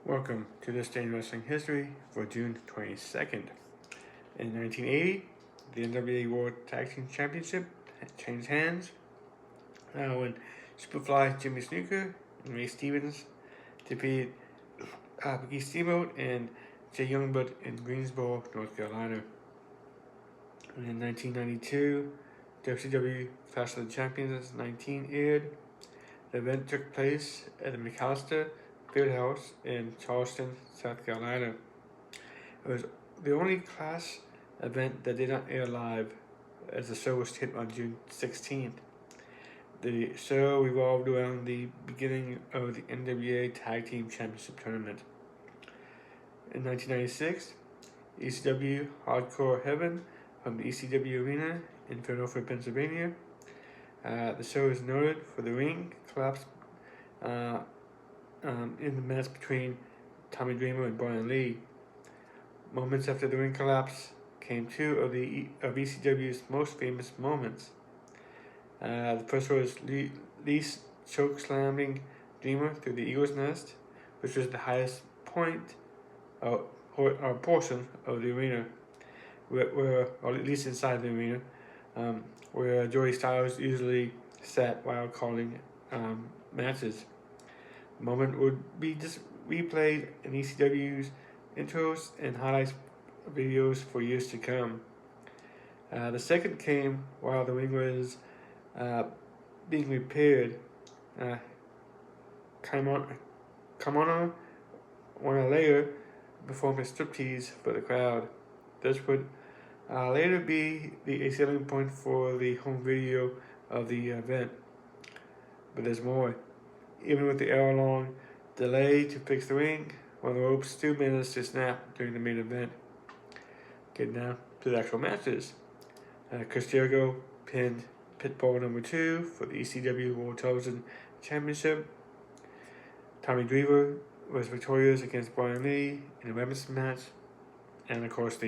Welcome to this day in wrestling history for June 22nd. In 1980, the NWA World Tag Team Championship changed hands when Superfly Jimmy Snuka and Ray Stevens defeated Ricky Steamboat and Jay Youngblood in Greensboro, North Carolina. And in 1992, WCW Clash of the Champions 19 aired. The event took place at the McAllister Fieldhouse in Charleston, South Carolina. It was the only Clash event that did not air live, as the show was taped on June 16th. The show revolved around the beginning of the NWA Tag Team Championship Tournament. In 1996, ECW Hardcore Heaven from the ECW Arena in Philadelphia, Pennsylvania. The show is noted for the ring collapse in the match between Tommy Dreamer and Brian Lee. Moments after the ring collapse came two of ECW's most famous moments. The first was Lee choke slamming Dreamer through the Eagle's Nest, which was the highest point or portion of the arena, where or at least inside the arena, where Joey Styles usually sat while calling matches. The moment would be just replayed in ECW's intros and highlights videos for years to come. The second came while the ring was being repaired. Kimono later performed a striptease for the crowd. This would later be a selling point for the home video of the event. But there's more. Even with the hour-long delay to fix the ring, one of the ropes still managed to snap during the main event. Getting now to the actual matches. Chris Jericho pinned Pitbull number 2 for the ECW World Television Championship. Tommy Dreamer was victorious against Brian Lee in a women's match. And of course,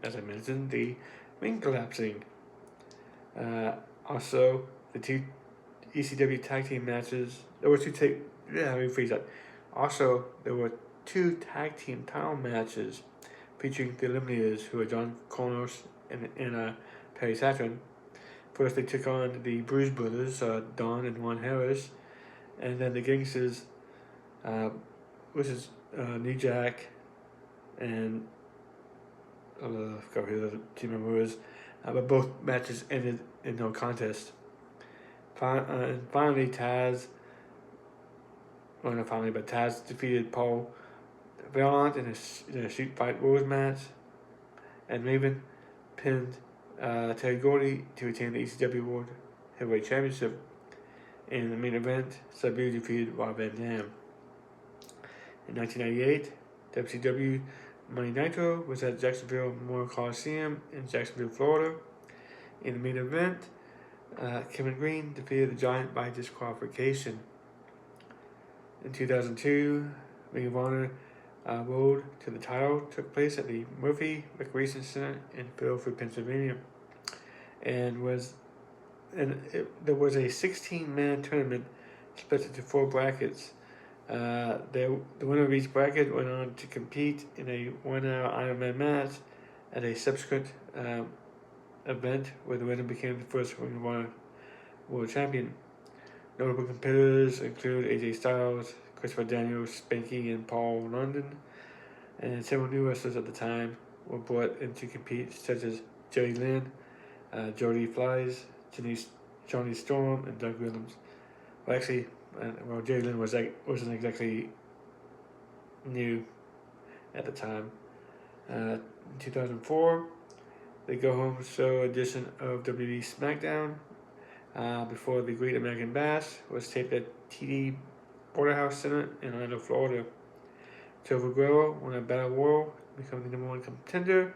as I mentioned, the ring collapsing. Also, the two ECW tag team matches. There were let me rephrase that. Also, there were two tag team title matches featuring the Eliminators, who were John Connors and Perry Saturn. First, they took on the Bruise Brothers, Don and Juan Harris, and then the Gangsters, which is New Jack and I forgot who the team member was, but both matches ended in no contest. And finally, Taz defeated Paul Vaillant in a Street Fight Rules match, and Raven pinned Terry Gordy to retain the ECW World Heavyweight Championship. In the main event, Sabu defeated Rob Van Dam. In 1998, WCW Monday Nitro was at Jacksonville Memorial Coliseum in Jacksonville, Florida. In the main event, Kevin Green defeated the Giant by disqualification. In 2002, Ring of Honor Road to the title took place at the Murphy Recreation Center in Philadelphia, Pennsylvania, and there was a 16-man tournament split into 4 brackets. The winner of each bracket went on to compete in a 1-hour Ironman match at a subsequent event where the winner became the first Ring of Honor World Champion. Notable competitors include AJ Styles, Christopher Daniels, Spanky, and Paul London, and several new wrestlers at the time were brought in to compete, such as Jerry Lynn, Jody Flies, Johnny Storm, and Doug Williams. Jerry Lynn wasn't exactly new at the time. In 2004, the Go Home Show edition of WWE SmackDown before the Great American Bash was taped at TD Borderhouse Center in Orlando, Florida. Silver Guerrero won a Battle Royal, becoming the #1 contender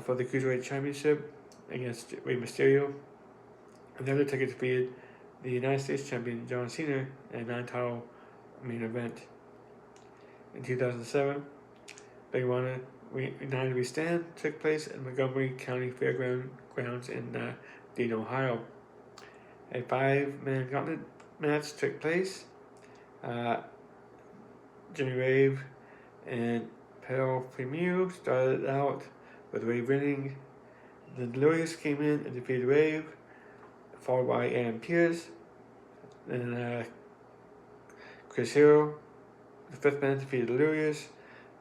for the Cruiserweight Championship against Rey Mysterio. And the Undertaker defeated the United States Champion John Cena in a 9-title main event. In 2007, Ring of Honor United We Stand took place at Montgomery County Fairgrounds in Dayton, Ohio. A 5-man gauntlet match took place. Jimmy Rave and Pale Premiere started out with Rave winning. Then Delirious came in and defeated Rave, followed by Adam Pearce. Then Chris Hero, the fifth man, defeated Delirious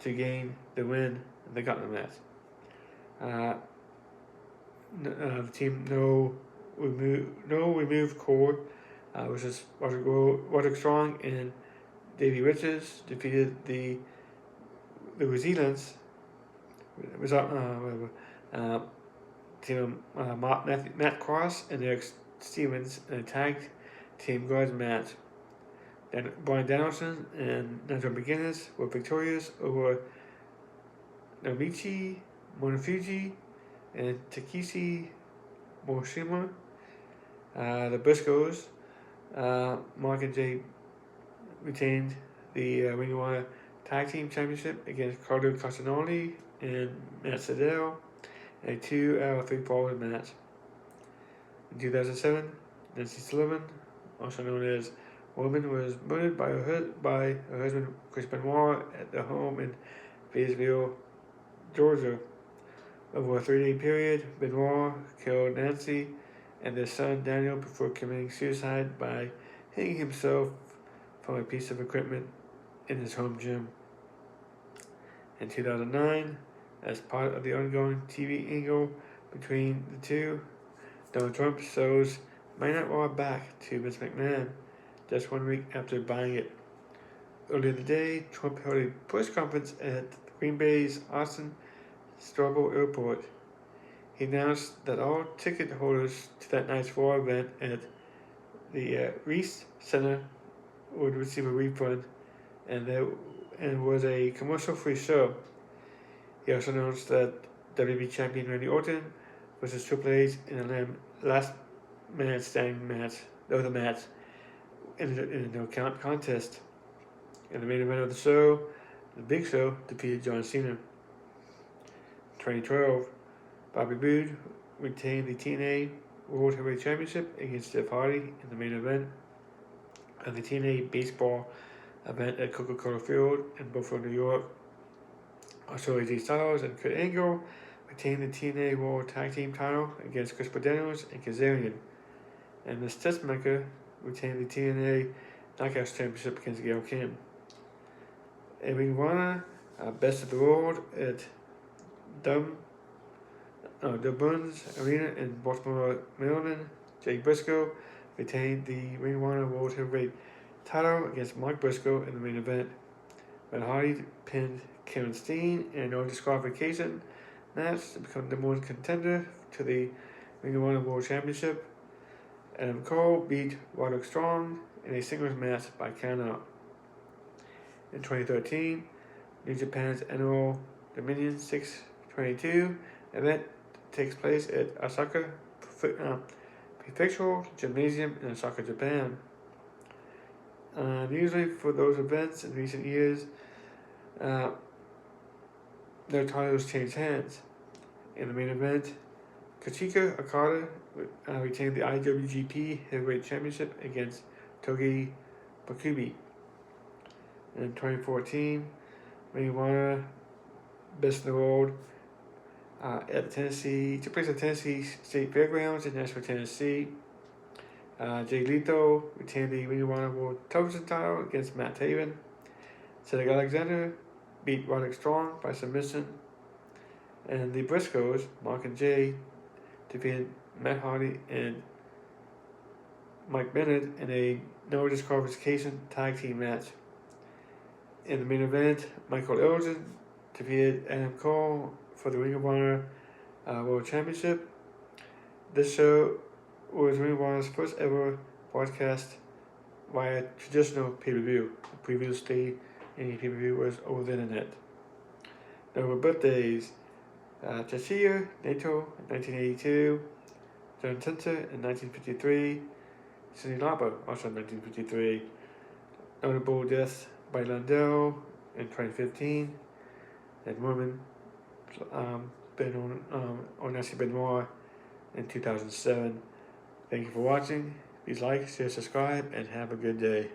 to gain the win in the Gauntlet match. The team No Remove Core, which is Roderick Strong and Davey Richards, defeated the New Zealand's team of Matt Cross and Eric Stevens in a tag team guards match. Then Brian Danielson and Nigel McGuinness were victorious over Nomichi Monofuji and Takeshi Morishima. The Briscoes, Mark and Jay, retained the Ring of Honor Tag Team Championship against Carlo Castagnoli and Matt Sydal in a 2 out of 3 falls match. In 2007, Nancy Sullivan, also known as Woman, was murdered by her husband Chris Benoit at their home in Fayetteville, Georgia. Over a 3-day period, Benoit killed Nancy and their son Daniel before committing suicide by hanging himself from a piece of equipment in his home gym. In 2009, as part of the ongoing TV angle between the two, Donald Trump shows Monday Night Raw back to Vince McMahon just 1 week after buying it. Earlier today, Trump held a press conference at Green Bay's Austin Strobel Airport. He announced that all ticket holders to that night's Raw event at the Reese Center would receive a refund, and was a commercial-free show. He also announced that WWE Champion Randy Orton versus Triple H in a last man standing match, in a no-count contest. In the main event of the show, The Big Show defeated John Cena. In 2012, Bobby Roode retained the TNA World Heavyweight Championship against Jeff Hardy in the main event of the TNA Baseball event at Coca-Cola Field in Buffalo, New York. Also, AJ Styles and Kurt Angle retained the TNA World Tag Team title against Chris Daniels and Kazarian. And Miss Testmaker retained the TNA Knockouts Championship against Gail Kim. In Ring of Honor, Best of the World at the Burns Arena in Baltimore, Maryland, Jay Briscoe retained the Ring of Honor World Heavyweight title against Mark Briscoe in the main event. Matt Hardy pinned Kevin Steen in a no disqualification match to become the number 1 contender to the Ring of Honor World Championship. Adam Cole beat Roderick Strong in a singles match by countout. In 2013, New Japan's annual Dominion 622 event takes place at Osaka Prefectural Gymnasium in Osaka, Japan. Usually for those events in recent years, their titles changed hands. In the main event, Kazuchika Okada retained the IWGP Heavyweight Championship against Togi Bakubi. In 2014, Ring of Honor Best of the World took place at Tennessee State Fairgrounds in Nashville, Tennessee. Jay Lethal retained the Ring of Honor World Television title against Matt Taven. Cedric Alexander beat Roderick Strong by submission. And the Briscoes, Mark and Jay, defeated Matt Hardy and Mike Bennett in a no disqualification tag team match. In the main event, Michael Elgin defeated Adam Cole for the Ring of Honor World Championship. This show was Ring of Honor's first ever broadcast via traditional pay-per-view. Previously, any pay-per-view was over the internet. Notable birthdays: Tetsuya Naito in 1982, John Tenta in 1953, Cyndi Lauper also in 1953. Notable deaths by Landell in 2015, and Woman on Nancy Benoit in 2007. Thank you for watching. Please like, share, subscribe, and have a good day.